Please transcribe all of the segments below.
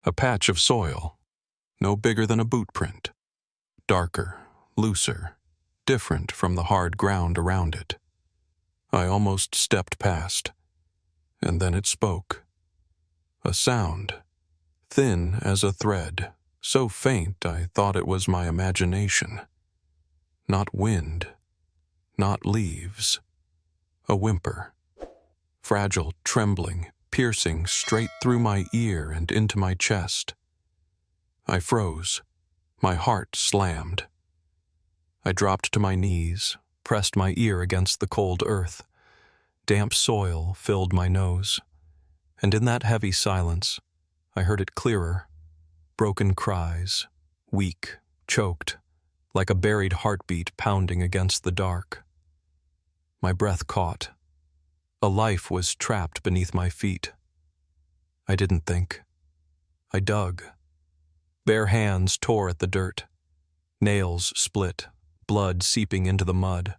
A patch of soil, no bigger than a boot print, darker, looser, different from the hard ground around it. I almost stepped past, and then it spoke. A sound, thin as a thread, so faint I thought it was my imagination. Not wind, not leaves. A whimper, fragile, trembling, piercing straight through my ear and into my chest. I froze. My heart slammed. I dropped to my knees, pressed my ear against the cold earth. Damp soil filled my nose, and in that heavy silence, I heard it clearer. Broken cries, weak, choked, like a buried heartbeat pounding against the dark. My breath caught. A life was trapped beneath my feet. I didn't think. I dug. Bare hands tore at the dirt. Nails split, blood seeping into the mud.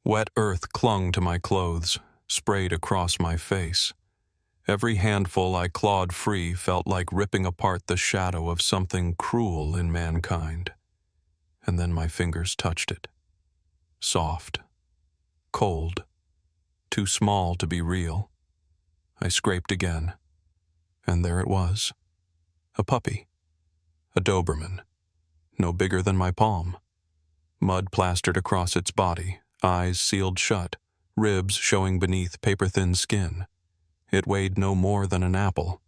Wet earth clung to my clothes, sprayed across my face. Every handful I clawed free felt like ripping apart the shadow of something cruel in mankind. And then my fingers touched it. Soft. Cold. Too small to be real. I scraped again. And there it was. A puppy. A Doberman. No bigger than my palm. Mud plastered across its body, eyes sealed shut, ribs showing beneath paper-thin skin. It weighed no more than an apple.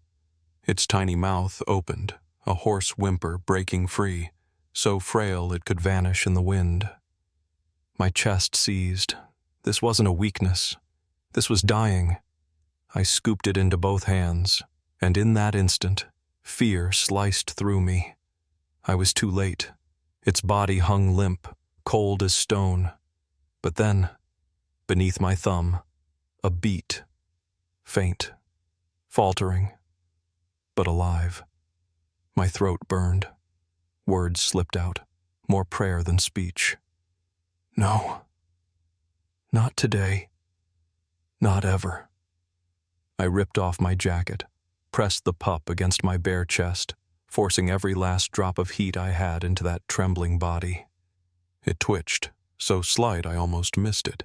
Its tiny mouth opened, a hoarse whimper breaking free, so frail it could vanish in the wind. My chest seized. This wasn't a weakness. This was dying. I scooped it into both hands, and in that instant, fear sliced through me. I was too late. Its body hung limp, cold as stone. But then, beneath my thumb, a beat. Faint, faltering, but alive. My throat burned. Words slipped out, more prayer than speech. No. Not today. Not ever. I ripped off my jacket, pressed the pup against my bare chest, forcing every last drop of heat I had into that trembling body. It twitched, so slight I almost missed it.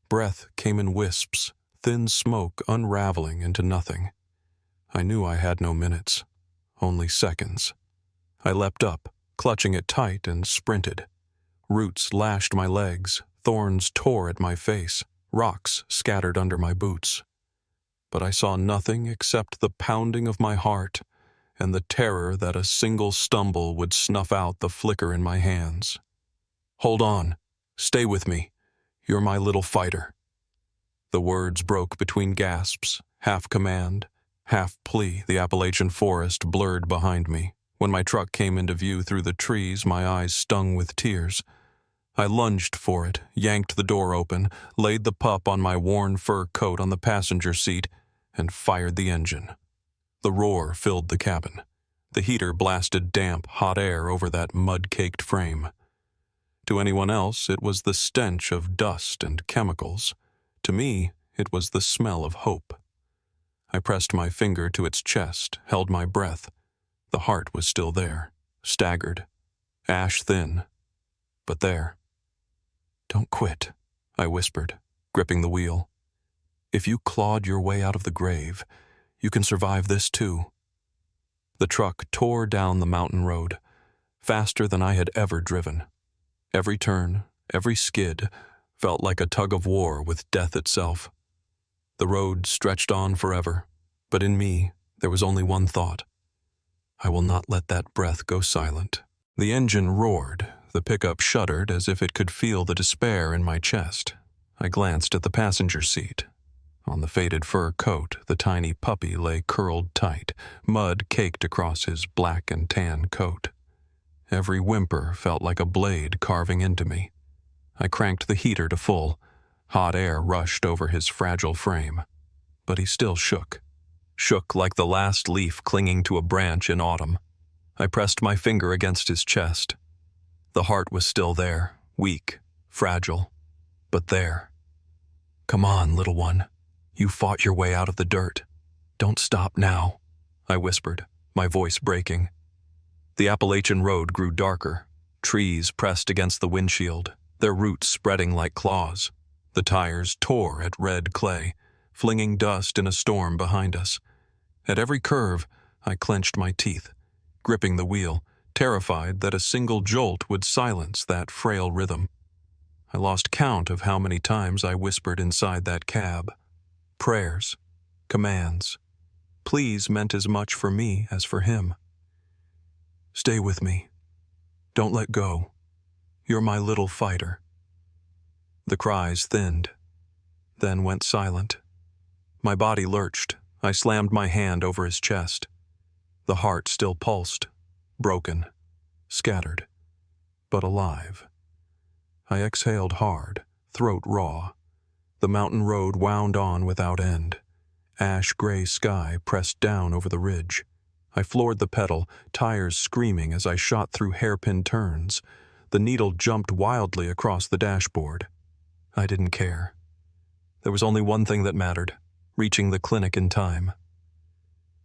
Breath came in wisps, thin smoke unraveling into nothing. I knew I had no minutes, only seconds. I leapt up, clutching it tight, and sprinted. Roots lashed my legs, thorns tore at my face, rocks scattered under my boots. But I saw nothing except the pounding of my heart and the terror that a single stumble would snuff out the flicker in my hands. Hold on. Stay with me. You're my little fighter. The words broke between gasps, half command, half plea. The Appalachian forest blurred behind me. When my truck came into view through the trees, my eyes stung with tears. I lunged for it, yanked the door open, laid the pup on my worn fur coat on the passenger seat, and fired the engine. The roar filled the cabin. The heater blasted damp, hot air over that mud-caked frame. To anyone else, it was the stench of dust and chemicals. To me, it was the smell of hope. I pressed my finger to its chest, held my breath. The heart was still there, staggered, ash-thin, but there. Don't quit, I whispered, gripping the wheel. If you clawed your way out of the grave, you can survive this too. The truck tore down the mountain road, faster than I had ever driven. Every turn, every skid, felt like a tug of war with death itself. The road stretched on forever, but in me, there was only one thought. I will not let that breath go silent. The engine roared. The pickup shuddered as if it could feel the despair in my chest. I glanced at the passenger seat. On the faded fur coat, the tiny puppy lay curled tight, mud caked across his black and tan coat. Every whimper felt like a blade carving into me. I cranked the heater to full. Hot air rushed over his fragile frame. But he still shook like the last leaf clinging to a branch in autumn. I pressed my finger against his chest. The heart was still there, weak, fragile, but there. Come on, little one. You fought your way out of the dirt. Don't stop now, I whispered, my voice breaking. The Appalachian road grew darker, trees pressed against the windshield, their roots spreading like claws. The tires tore at red clay, flinging dust in a storm behind us. At every curve, I clenched my teeth, gripping the wheel, terrified that a single jolt would silence that frail rhythm. I lost count of how many times I whispered inside that cab. Prayers, commands, pleas meant as much for me as for him. Stay with me. Don't let go. You're my little fighter. The cries thinned, then went silent. My body lurched. I slammed my hand over his chest. The heart still pulsed, broken, scattered, but alive. I exhaled hard, throat raw. The mountain road wound on without end. Ash-gray sky pressed down over the ridge. I floored the pedal, tires screaming as I shot through hairpin turns. The needle jumped wildly across the dashboard. I didn't care. There was only one thing that mattered: reaching the clinic in time.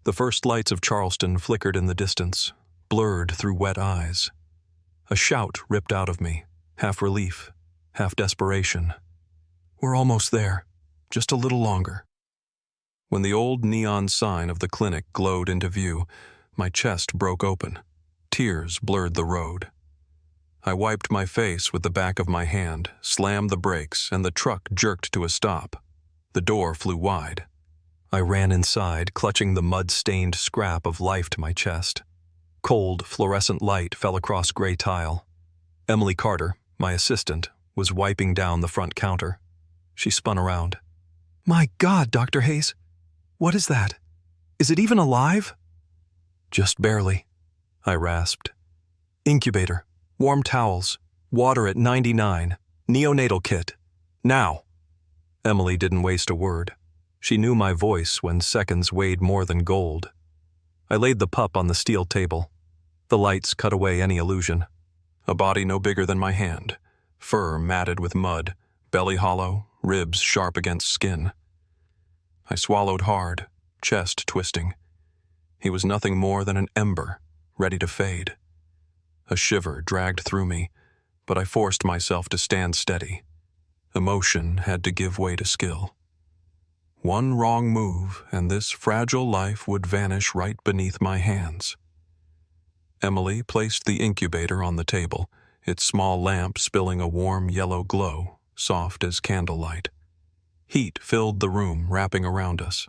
The first lights of Charleston flickered in the distance, blurred through wet eyes. A shout ripped out of me, half relief, half desperation. We're almost there, just a little longer. When the old neon sign of the clinic glowed into view, my chest broke open. Tears blurred the road. I wiped my face with the back of my hand, slammed the brakes, and the truck jerked to a stop. The door flew wide. I ran inside, clutching the mud-stained scrap of life to my chest. Cold, fluorescent light fell across gray tile. Emily Carter, my assistant, was wiping down the front counter. She spun around. "My God, Dr. Hayes! What is that? Is it even alive?" "Just barely," I rasped. "Incubator, warm towels, water at 99, neonatal kit. Now!" Emily didn't waste a word. She knew my voice when seconds weighed more than gold. I laid the pup on the steel table. The lights cut away any illusion. A body no bigger than my hand, fur matted with mud, belly hollow, ribs sharp against skin. I swallowed hard, chest twisting. He was nothing more than an ember, ready to fade. A shiver dragged through me, but I forced myself to stand steady. Emotion had to give way to skill. One wrong move, and this fragile life would vanish right beneath my hands. Emily placed the incubator on the table, its small lamp spilling a warm yellow glow, soft as candlelight. Heat filled the room, wrapping around us.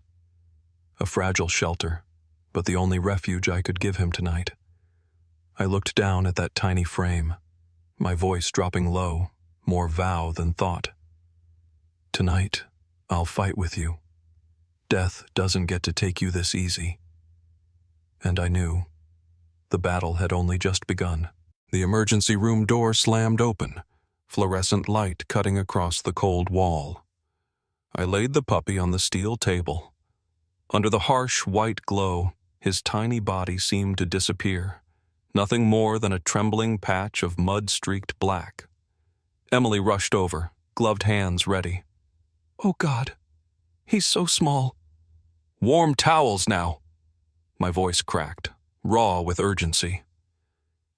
A fragile shelter, but the only refuge I could give him tonight. I looked down at that tiny frame, my voice dropping low, more vow than thought. "Tonight, I'll fight with you. Death doesn't get to take you this easy." And I knew. The battle had only just begun. The emergency room door slammed open, fluorescent light cutting across the cold wall. I laid the puppy on the steel table. Under the harsh white glow, his tiny body seemed to disappear, nothing more than a trembling patch of mud-streaked black. Emily rushed over, gloved hands ready. "Oh God, he's so small." "Warm towels now." My voice cracked, raw with urgency.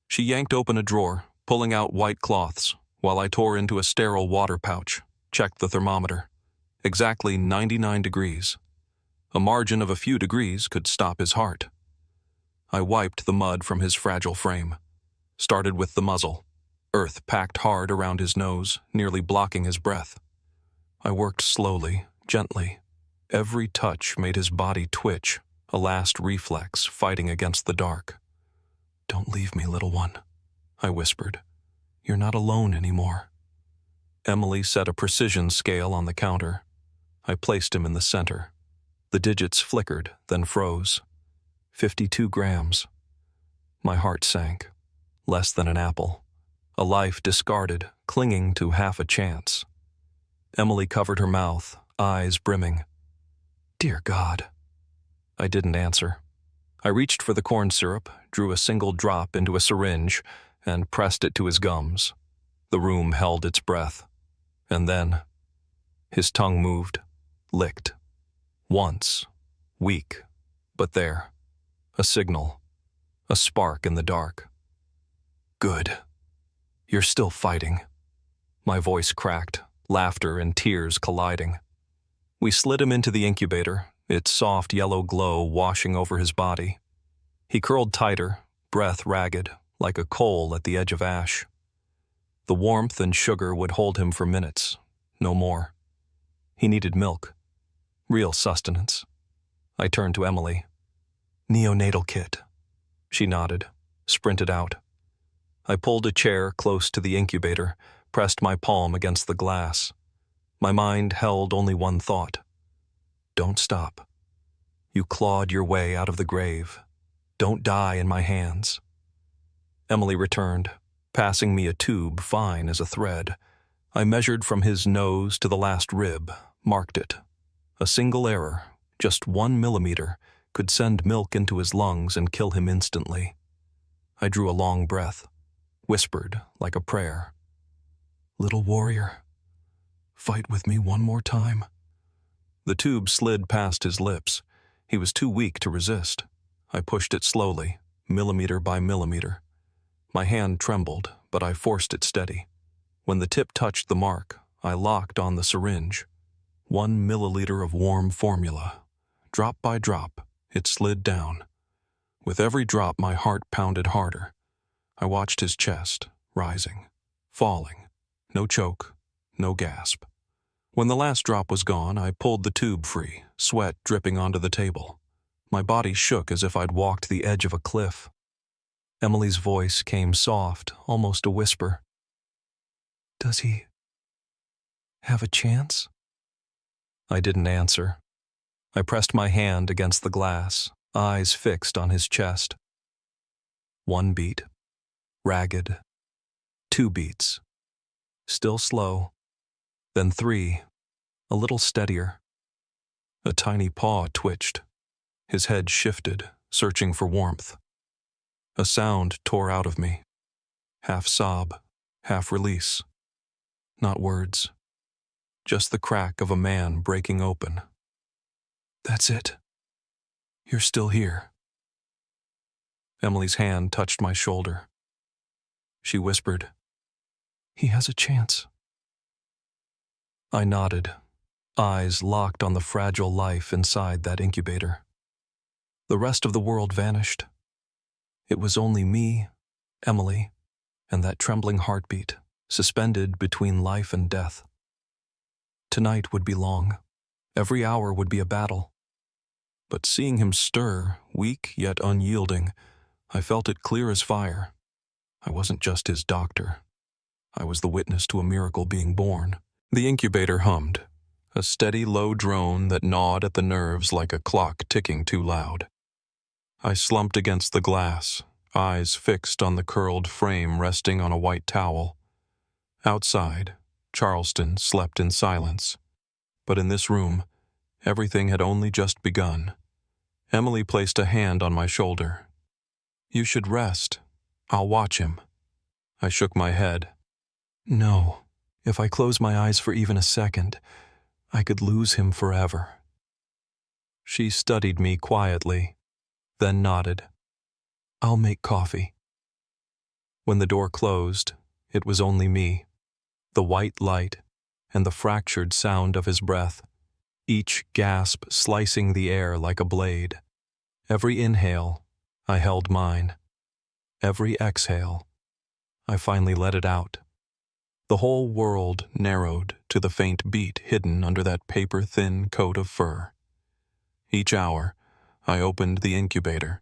She yanked open a drawer, pulling out white cloths, while I tore into a sterile water pouch, checked the thermometer. Exactly 99 degrees. A margin of a few degrees could stop his heart. I wiped the mud from his fragile frame. Started with the muzzle. Earth packed hard around his nose, nearly blocking his breath. I worked slowly, gently. Every touch made his body twitch, a last reflex fighting against the dark. "Don't leave me, little one," I whispered. "You're not alone anymore." Emily set a precision scale on the counter. I placed him in the center. The digits flickered, then froze. 52 grams. My heart sank. Less than an apple. A life discarded, clinging to half a chance. Emily covered her mouth, eyes brimming. "Dear God." I didn't answer. I reached for the corn syrup, drew a single drop into a syringe, and pressed it to his gums. The room held its breath. And then, his tongue moved, licked. Once, weak, but there. A signal. A spark in the dark. Good. You're still fighting. My voice cracked, laughter and tears colliding. We slid him into the incubator, its soft yellow glow washing over his body. He curled tighter, breath ragged, like a coal at the edge of ash. The warmth and sugar would hold him for minutes, no more. He needed milk. Real sustenance. I turned to Emily. Neonatal kit. She nodded, sprinted out. I pulled a chair close to the incubator, pressed my palm against the glass. My mind held only one thought. Don't stop. You clawed your way out of the grave. Don't die in my hands. Emily returned, passing me a tube fine as a thread. I measured from his nose to the last rib, marked it. A single error, just 1 millimeter, could send milk into his lungs and kill him instantly. I drew a long breath, whispered like a prayer. Little warrior, fight with me one more time. The tube slid past his lips. He was too weak to resist. I pushed it slowly, millimeter by millimeter. My hand trembled, but I forced it steady. When the tip touched the mark, I locked on the syringe. 1 milliliter of warm formula. Drop by drop, it slid down. With every drop, my heart pounded harder. I watched his chest, rising, falling. No choke, no gasp. When the last drop was gone, I pulled the tube free, sweat dripping onto the table. My body shook as if I'd walked the edge of a cliff. Emily's voice came soft, almost a whisper. Does he have a chance? I didn't answer. I pressed my hand against the glass, eyes fixed on his chest. 1 beat. Ragged. 2 beats. Still slow. Then 3. A little steadier. A tiny paw twitched. His head shifted, searching for warmth. A sound tore out of me. Half sob, half release. Not words. Just the crack of a man breaking open. That's it. You're still here. Emily's hand touched my shoulder. She whispered, He has a chance. I nodded, eyes locked on the fragile life inside that incubator. The rest of the world vanished. It was only me, Emily, and that trembling heartbeat, suspended between life and death. Tonight would be long. Every hour would be a battle. But seeing him stir, weak yet unyielding, I felt it clear as fire. I wasn't just his doctor. I was the witness to a miracle being born. The incubator hummed, a steady low drone that gnawed at the nerves like a clock ticking too loud. I slumped against the glass, eyes fixed on the curled frame resting on a white towel. Outside, Charleston slept in silence. But in this room, everything had only just begun. Emily placed a hand on my shoulder. You should rest. I'll watch him. I shook my head. No, if I close my eyes for even a second, I could lose him forever. She studied me quietly, then nodded. I'll make coffee. When the door closed, it was only me, the white light, and the fractured sound of his breath, each gasp slicing the air like a blade. Every inhale, I held mine. Every exhale, I finally let it out. The whole world narrowed to the faint beat hidden under that paper-thin coat of fur. Each hour, I opened the incubator,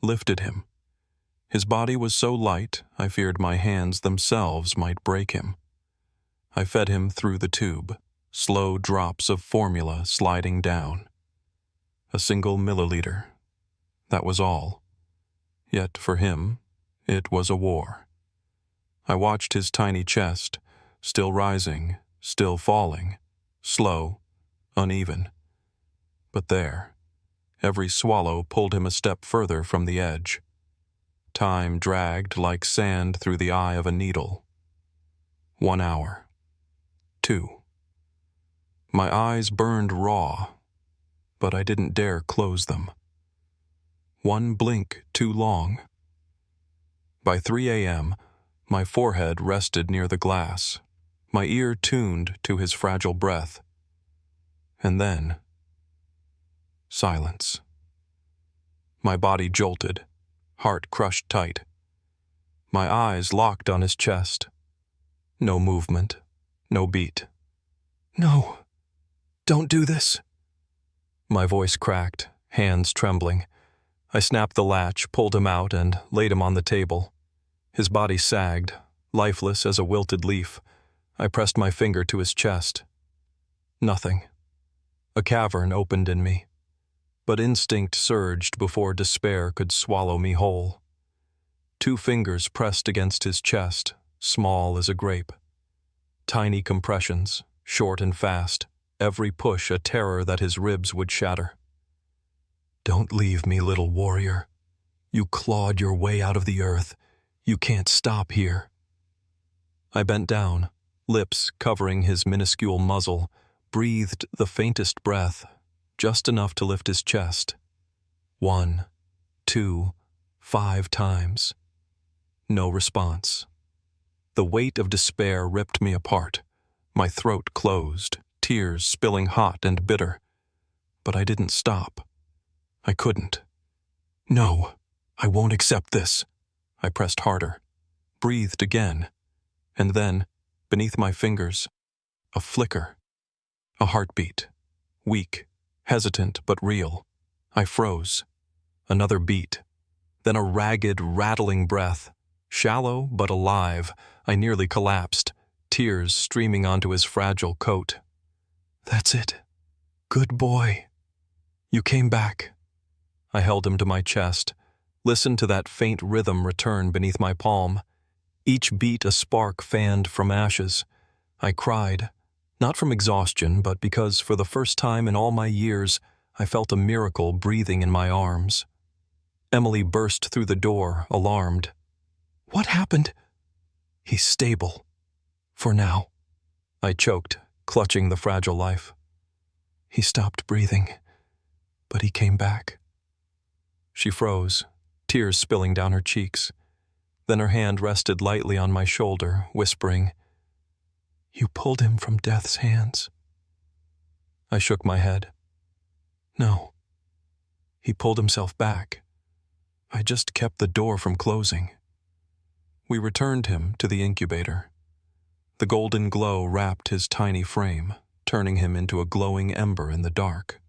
lifted him. His body was so light, I feared my hands themselves might break him. I fed him through the tube, slow drops of formula sliding down. A single milliliter. That was all. Yet for him, it was a war. I watched his tiny chest, still rising, still falling, slow, uneven. But there, every swallow pulled him a step further from the edge. Time dragged like sand through the eye of a needle. 1 hour. 2. My eyes burned raw, but I didn't dare close them. one blink too long. By 3 a.m., my forehead rested near the glass, my ear tuned to his fragile breath. And then, silence. My body jolted, heart crushed tight. My eyes locked on his chest. No movement, no beat. "No, don't do this." My voice cracked, hands trembling. I snapped the latch, pulled him out, and laid him on the table. His body sagged, lifeless as a wilted leaf. I pressed my finger to his chest. Nothing. A cavern opened in me, but instinct surged before despair could swallow me whole. 2 fingers pressed against his chest, small as a grape. Tiny compressions, short and fast, every push a terror that his ribs would shatter. "Don't leave me, little warrior. You clawed your way out of the earth. You can't stop here." I bent down, lips covering his minuscule muzzle, breathed the faintest breath, just enough to lift his chest. 1, 2, 5 times. No response. The weight of despair ripped me apart. My throat closed, tears spilling hot and bitter. But I didn't stop. I couldn't. "No, I won't accept this." I pressed harder, breathed again, and then, beneath my fingers, a flicker. A heartbeat. Weak, hesitant but real. I froze. Another beat. Then a ragged, rattling breath. Shallow but alive, I nearly collapsed, tears streaming onto his fragile coat. "That's it. Good boy. You came back." I held him to my chest, listened to that faint rhythm return beneath my palm. Each beat a spark fanned from ashes. I cried, not from exhaustion, but because for the first time in all my years, I felt a miracle breathing in my arms. Emily burst through the door, alarmed. "What happened?" "He's stable. For now." I choked, clutching the fragile life. "He stopped breathing, but he came back." She froze, tears spilling down her cheeks. Then her hand rested lightly on my shoulder, whispering, "You pulled him from death's hands." I shook my head. "No. He pulled himself back. I just kept the door from closing." We returned him to the incubator. The golden glow wrapped his tiny frame, turning him into a glowing ember in the dark.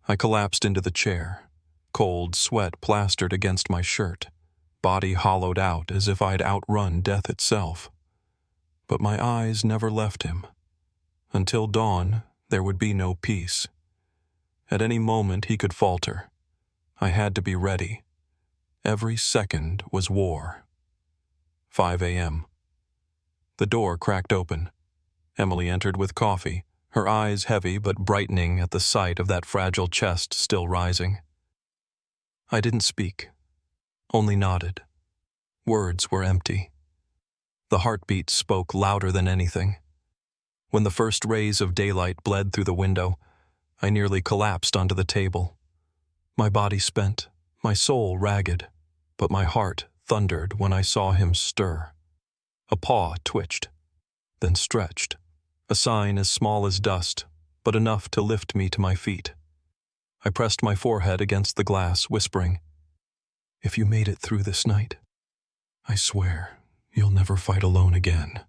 I collapsed into the chair, cold sweat plastered against my shirt, body hollowed out as if I'd outrun death itself. But my eyes never left him. Until dawn, there would be no peace. At any moment he could falter. I had to be ready. Every second was war. 5 a.m. The door cracked open. Emily entered with coffee, her eyes heavy but brightening at the sight of that fragile chest still rising. I didn't speak, only nodded. Words were empty. The heartbeat spoke louder than anything. When the first rays of daylight bled through the window, I nearly collapsed onto the table. My body spent, my soul ragged, but my heart thundered when I saw him stir. A paw twitched, then stretched, a sign as small as dust, but enough to lift me to my feet. I pressed my forehead against the glass, whispering, "If you made it through this night, I swear you'll never fight alone again."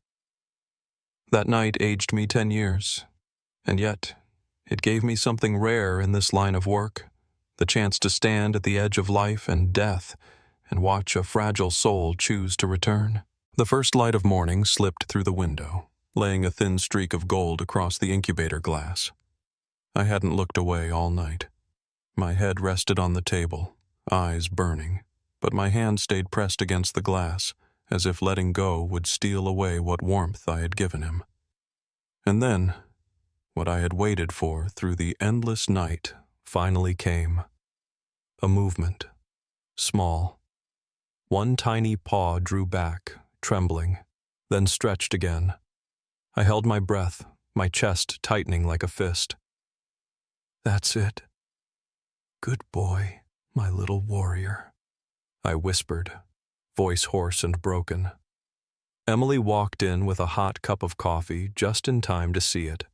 That night aged me 10 years, and yet it gave me something rare in this line of work, the chance to stand at the edge of life and death and watch a fragile soul choose to return. The first light of morning slipped through the window, laying a thin streak of gold across the incubator glass. I hadn't looked away all night. My head rested on the table, eyes burning, but my hand stayed pressed against the glass, as if letting go would steal away what warmth I had given him. And then, what I had waited for through the endless night finally came. A movement, small. One tiny paw drew back, trembling, then stretched again. I held my breath, my chest tightening like a fist. "That's it. Good boy," My little warrior, I whispered, voice hoarse and broken. Emily walked in with a hot cup of coffee just in time to see it.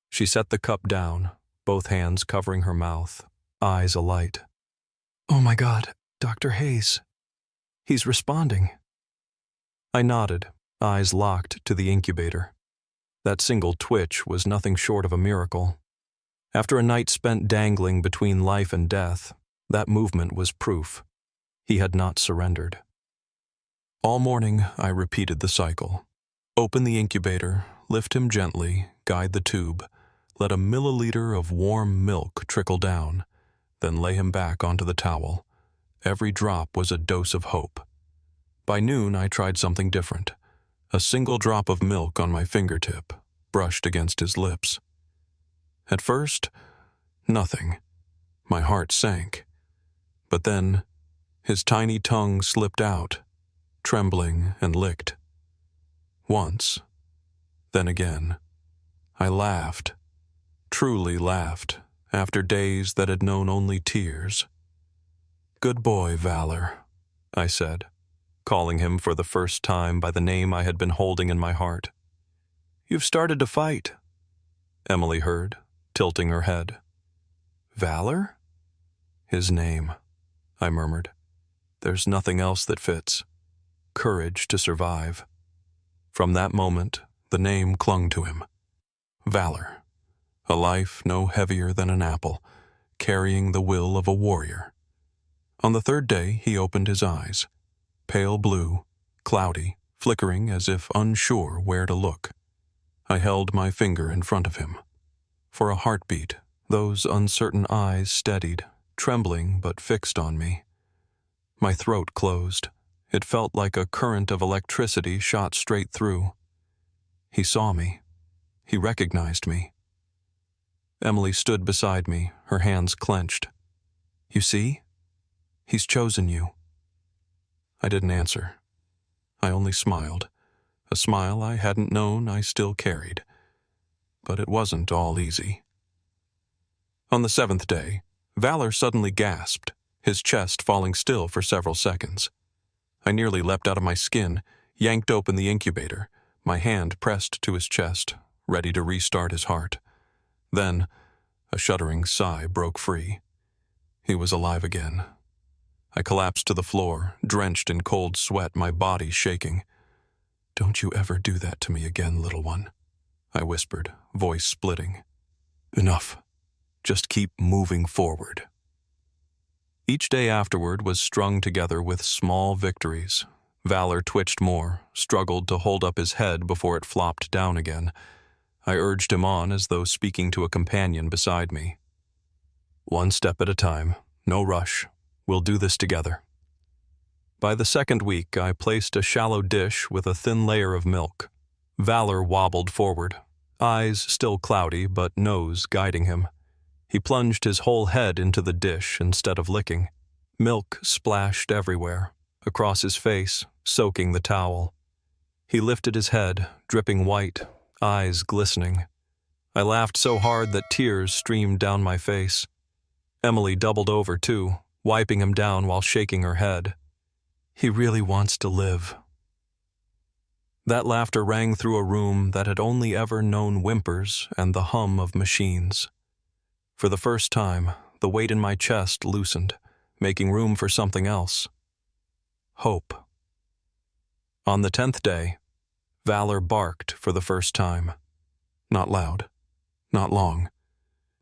She set the cup down, both hands covering her mouth, eyes alight. "Oh my God, Dr. Hayes. He's responding." I nodded, eyes locked to the incubator. That single twitch was nothing short of a miracle. After a night spent dangling between life and death, that movement was proof. He had not surrendered. All morning, I repeated the cycle. Open the incubator, lift him gently, guide the tube, let a milliliter of warm milk trickle down, then lay him back onto the towel. Every drop was a dose of hope. By noon, I tried something different. A single drop of milk on my fingertip, brushed against his lips. At first, nothing. My heart sank. But then, his tiny tongue slipped out, trembling and licked. Once, then again. I laughed, truly laughed, after days that had known only tears. "Good boy, Valor," I said, calling him for the first time by the name I had been holding in my heart. "You've started to fight," Emily heard, tilting her head. "Valor?" "His name," I murmured. "There's nothing else that fits. Courage to survive." From that moment, the name clung to him. Valor. A life no heavier than an apple, carrying the will of a warrior. On the third day, he opened his eyes. Pale blue, cloudy, flickering as if unsure where to look. I held my finger in front of him. For a heartbeat, those uncertain eyes steadied, trembling but fixed on me. My throat closed. It felt like a current of electricity shot straight through. He saw me. He recognized me. Emily stood beside me, her hands clenched. "You see? He's chosen you." I didn't answer. I only smiled, a smile I hadn't known I still carried. But it wasn't all easy. On the 7th day, Valor suddenly gasped, his chest falling still for several seconds. I nearly leapt out of my skin, yanked open the incubator, my hand pressed to his chest, ready to restart his heart. Then, a shuddering sigh broke free. He was alive again. I collapsed to the floor, drenched in cold sweat, my body shaking. "Don't you ever do that to me again, little one," I whispered, voice splitting. "Enough. Just keep moving forward." Each day afterward was strung together with small victories. Valor twitched more, struggled to hold up his head before it flopped down again. I urged him on as though speaking to a companion beside me. "One step at a time, no rush. We'll do this together." By the 2nd week, I placed a shallow dish with a thin layer of milk. Valor wobbled forward, eyes still cloudy but nose guiding him. He plunged his whole head into the dish instead of licking. Milk splashed everywhere, across his face, soaking the towel. He lifted his head, dripping white, eyes glistening. I laughed so hard that tears streamed down my face. Emily doubled over too, wiping him down while shaking her head. "He really wants to live." That laughter rang through a room that had only ever known whimpers and the hum of machines. For the first time, the weight in my chest loosened, making room for something else. Hope. On the 10th day, Valor barked for the first time. Not loud, not long,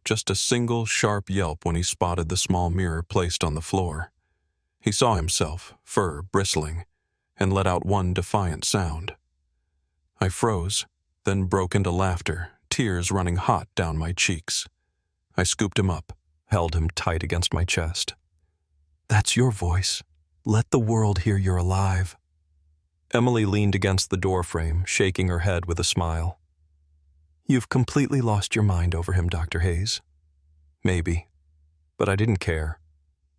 just a single sharp yelp when he spotted the small mirror placed on the floor. He saw himself, fur bristling, and let out one defiant sound. I froze, then broke into laughter, tears running hot down my cheeks. I scooped him up, held him tight against my chest. "That's your voice. Let the world hear you're alive." Emily leaned against the doorframe, shaking her head with a smile. "You've completely lost your mind over him, Dr. Hayes." Maybe, but I didn't care.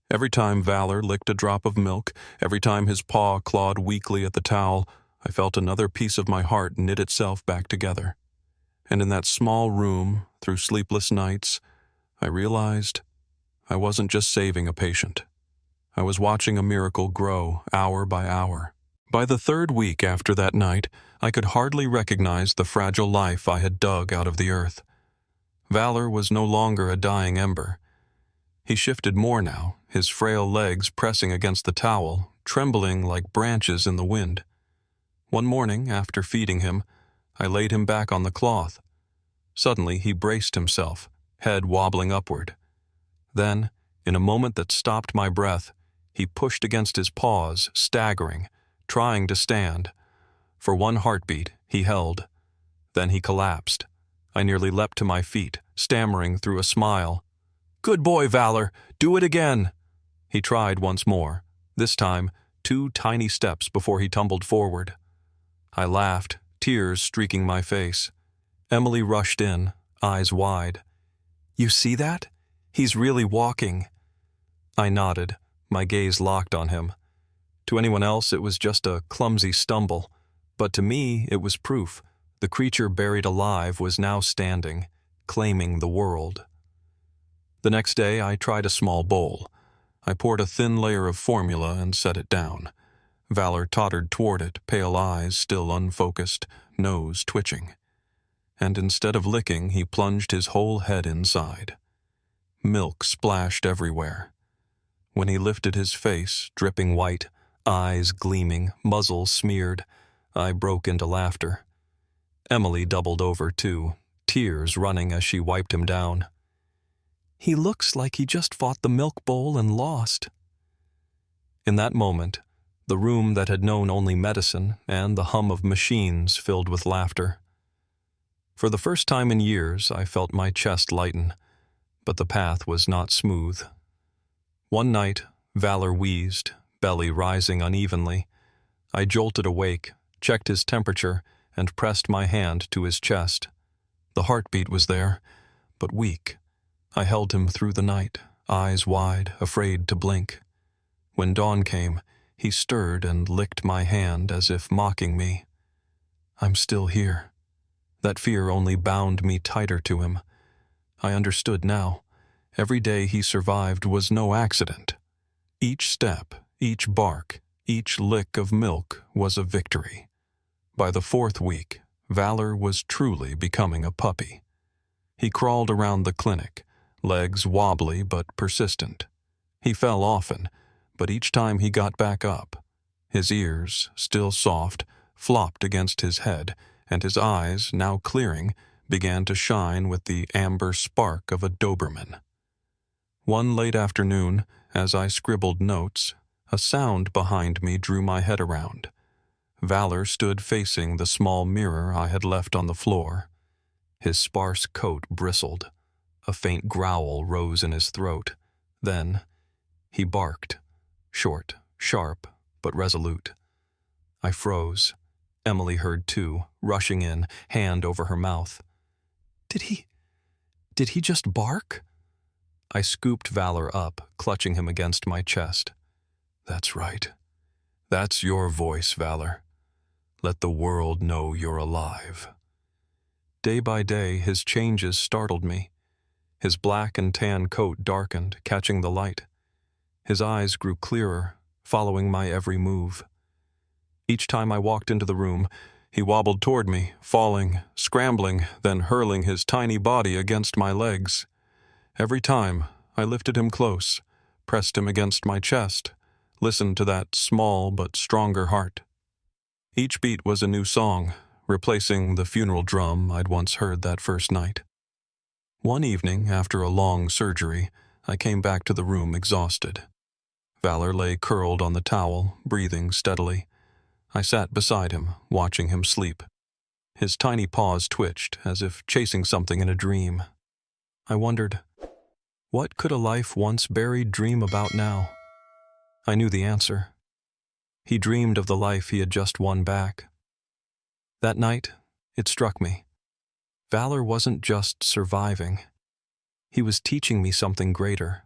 Every time Valor licked a drop of milk, every time his paw clawed weakly at the towel, I felt another piece of my heart knit itself back together. And in that small room, through sleepless nights, I realized I wasn't just saving a patient. I was watching a miracle grow hour by hour. By the third week after that night, I could hardly recognize the fragile life I had dug out of the earth. Valor was no longer a dying ember. He shifted more now, his frail legs pressing against the towel, trembling like branches in the wind. One morning, after feeding him, I laid him back on the cloth. Suddenly, he braced himself, head wobbling upward. Then, in a moment that stopped my breath, he pushed against his paws, staggering, trying to stand. For one heartbeat, he held. Then he collapsed. I nearly leapt to my feet, stammering through a smile. "Good boy, Valor! Do it again!" He tried once more, this time 2 tiny steps before he tumbled forward. I laughed, tears streaking my face. Emily rushed in, eyes wide. "You see that? He's really walking." I nodded, my gaze locked on him. To anyone else it was just a clumsy stumble, but to me it was proof. The creature buried alive was now standing, claiming the world. The next day I tried a small bowl. I poured a thin layer of formula and set it down. Valor tottered toward it, pale eyes still unfocused, nose twitching. And instead of licking, he plunged his whole head inside. Milk splashed everywhere. When he lifted his face, dripping white, eyes gleaming, muzzle smeared, I broke into laughter. Emily doubled over too, tears running as she wiped him down. "He looks like he just fought the milk bowl and lost." In that moment, the room that had known only medicine and the hum of machines filled with laughter. For the first time in years, I felt my chest lighten, but the path was not smooth. One night, Valor wheezed, belly rising unevenly. I jolted awake, checked his temperature, and pressed my hand to his chest. The heartbeat was there, but weak. I held him through the night, eyes wide, afraid to blink. When dawn came, he stirred and licked my hand as if mocking me. I'm still here. That fear only bound me tighter to him. I understood now. Every day he survived was no accident. Each step, each bark, each lick of milk was a victory. By the 4th week, Valor was truly becoming a puppy. He crawled around the clinic, legs wobbly but persistent. He fell often, but each time he got back up. His ears, still soft, flopped against his head, and his eyes, now clearing, began to shine with the amber spark of a Doberman. One late afternoon, as I scribbled notes, a sound behind me drew my head around. Valor stood facing the small mirror I had left on the floor. His sparse coat bristled. A faint growl rose in his throat. Then he barked, short, sharp, but resolute. I froze. Emily heard too, rushing in, hand over her mouth. Did he just bark?" I scooped Valor up, clutching him against my chest. "That's right. That's your voice, Valor. Let the world know you're alive." Day by day, his changes startled me. His black and tan coat darkened, catching the light. His eyes grew clearer, following my every move. Each time I walked into the room, he wobbled toward me, falling, scrambling, then hurling his tiny body against my legs. Every time, I lifted him close, pressed him against my chest, listened to that small but stronger heart. Each beat was a new song, replacing the funeral drum I'd once heard that first night. One evening, after a long surgery, I came back to the room exhausted. Valor lay curled on the towel, breathing steadily. I sat beside him, watching him sleep. His tiny paws twitched, as if chasing something in a dream. I wondered, what could a life once buried dream about now? I knew the answer. He dreamed of the life he had just won back. That night, it struck me. Valor wasn't just surviving. He was teaching me something greater.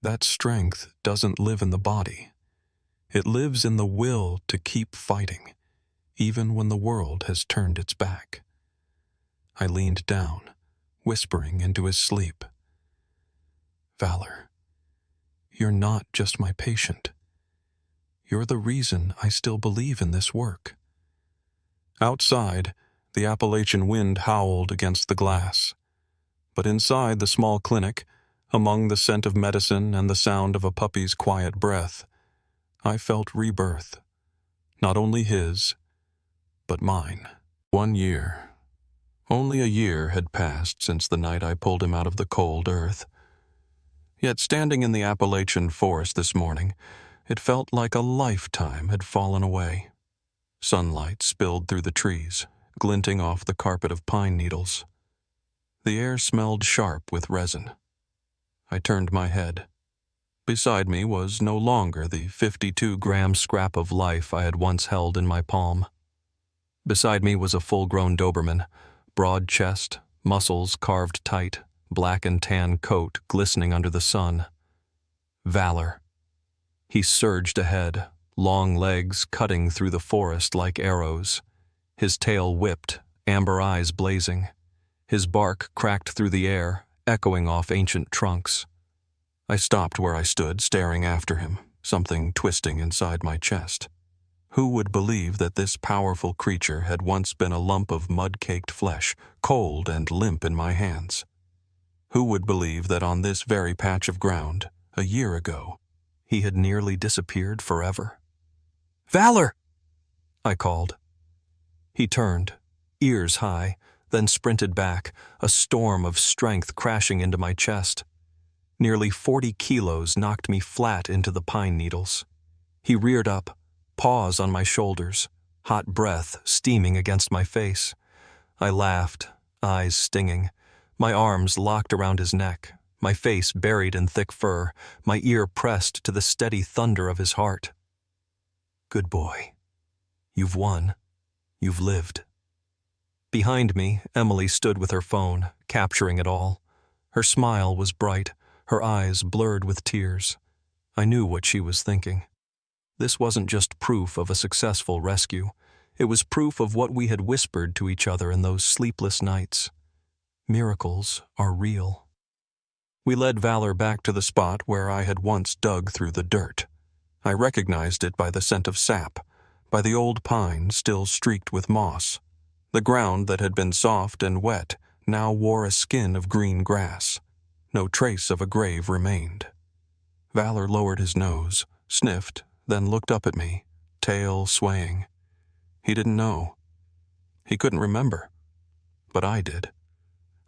That strength doesn't live in the body. It lives in the will to keep fighting, even when the world has turned its back. I leaned down, whispering into his sleep. Valor, you're not just my patient. You're the reason I still believe in this work. Outside, the Appalachian wind howled against the glass. But inside the small clinic, among the scent of medicine and the sound of a puppy's quiet breath, I felt rebirth. Not only his, but mine. 1 year. Only a year had passed since the night I pulled him out of the cold earth. Yet standing in the Appalachian forest this morning, it felt like a lifetime had fallen away. Sunlight spilled through the trees, glinting off the carpet of pine needles. The air smelled sharp with resin. I turned my head. Beside me was no longer the 52-gram scrap of life I had once held in my palm. Beside me was a full-grown Doberman, broad chest, muscles carved tight, black and tan coat glistening under the sun. Valor. He surged ahead, long legs cutting through the forest like arrows. His tail whipped, amber eyes blazing. His bark cracked through the air, echoing off ancient trunks. I stopped where I stood, staring after him, something twisting inside my chest. Who would believe that this powerful creature had once been a lump of mud-caked flesh, cold and limp in my hands? Who would believe that on this very patch of ground, a year ago, he had nearly disappeared forever? "Valor!" I called. He turned, ears high, then sprinted back, a storm of strength crashing into my chest. Nearly 40 kilos knocked me flat into the pine needles. He reared up, paws on my shoulders, hot breath steaming against my face. I laughed, eyes stinging, my arms locked around his neck, my face buried in thick fur, my ear pressed to the steady thunder of his heart. "Good boy. You've won. You've lived." Behind me, Emily stood with her phone, capturing it all. Her smile was bright, her eyes blurred with tears. I knew what she was thinking. This wasn't just proof of a successful rescue. It was proof of what we had whispered to each other in those sleepless nights. Miracles are real. We led Valor back to the spot where I had once dug through the dirt. I recognized it by the scent of sap, by the old pine still streaked with moss. The ground that had been soft and wet now wore a skin of green grass. No trace of a grave remained. Valor lowered his nose, sniffed, then looked up at me, tail swaying. He didn't know. He couldn't remember. But I did.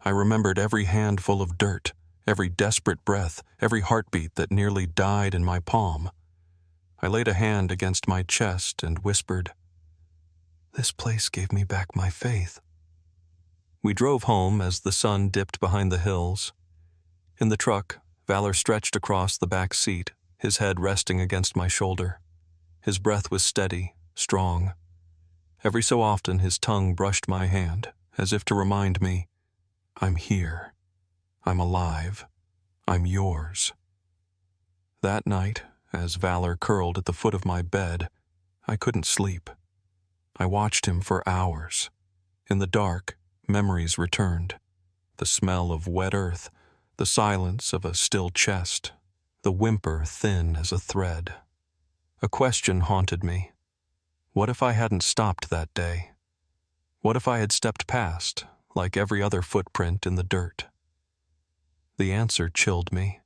I remembered every handful of dirt, every desperate breath, every heartbeat that nearly died in my palm. I laid a hand against my chest and whispered, "This place gave me back my faith." We drove home as the sun dipped behind the hills. In the truck, Valor stretched across the back seat, his head resting against my shoulder. His breath was steady, strong. Every so often his tongue brushed my hand, as if to remind me, "I'm here. I'm alive. I'm yours." That night, as Valor curled at the foot of my bed, I couldn't sleep. I watched him for hours. In the dark, memories returned. The smell of wet earth, the silence of a still chest, the whimper thin as a thread. A question haunted me. What if I hadn't stopped that day? What if I had stepped past, like every other footprint in the dirt? The answer chilled me.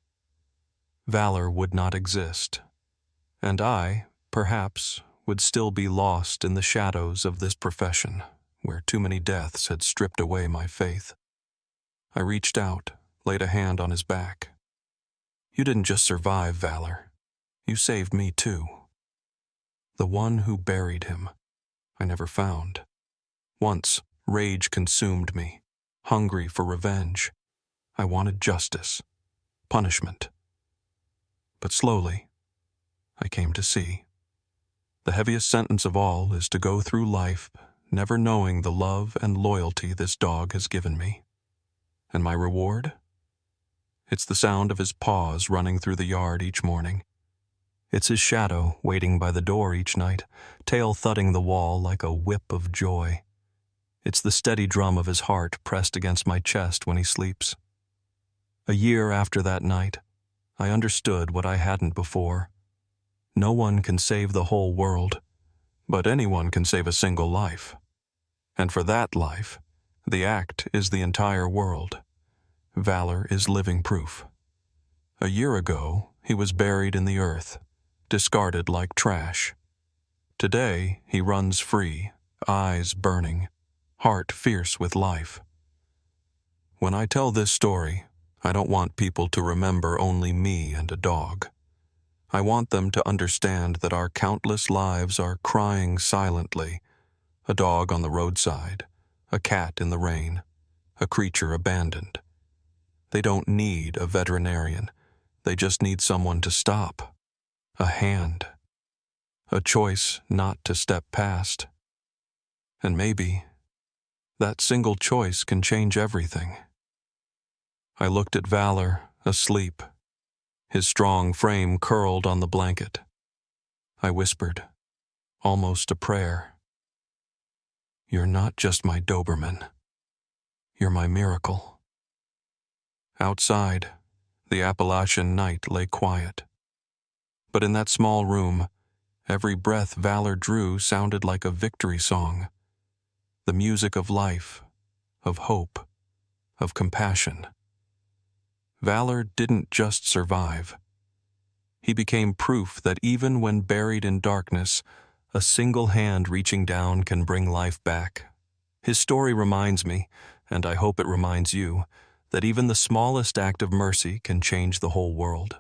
Valor would not exist, and I, perhaps, would still be lost in the shadows of this profession, where too many deaths had stripped away my faith. I reached out, laid a hand on his back. "You didn't just survive, Valor. You saved me too." The one who buried him, I never found. Once, rage consumed me, hungry for revenge. I wanted justice, punishment. But slowly, I came to see. The heaviest sentence of all is to go through life never knowing the love and loyalty this dog has given me. And my reward? It's the sound of his paws running through the yard each morning. It's his shadow waiting by the door each night, tail thudding the wall like a whip of joy. It's the steady drum of his heart pressed against my chest when he sleeps. A year after that night, I understood what I hadn't before. No one can save the whole world, but anyone can save a single life. And for that life, the act is the entire world. Valor is living proof. A year ago, he was buried in the earth, discarded like trash. Today, he runs free, eyes burning, heart fierce with life. When I tell this story, I don't want people to remember only me and a dog. I want them to understand that our countless lives are crying silently. A dog on the roadside, a cat in the rain, a creature abandoned. They don't need a veterinarian. They just need someone to stop. A hand. A choice not to step past. And maybe that single choice can change everything. I looked at Valor, asleep, his strong frame curled on the blanket. I whispered, almost a prayer. You're not just my Doberman. You're my miracle. Outside, the Appalachian night lay quiet. But in that small room, every breath Valor drew sounded like a victory song. The music of life, of hope, of compassion. Valor didn't just survive. He became proof that even when buried in darkness, a single hand reaching down can bring life back. His story reminds me, and I hope it reminds you, that even the smallest act of mercy can change the whole world.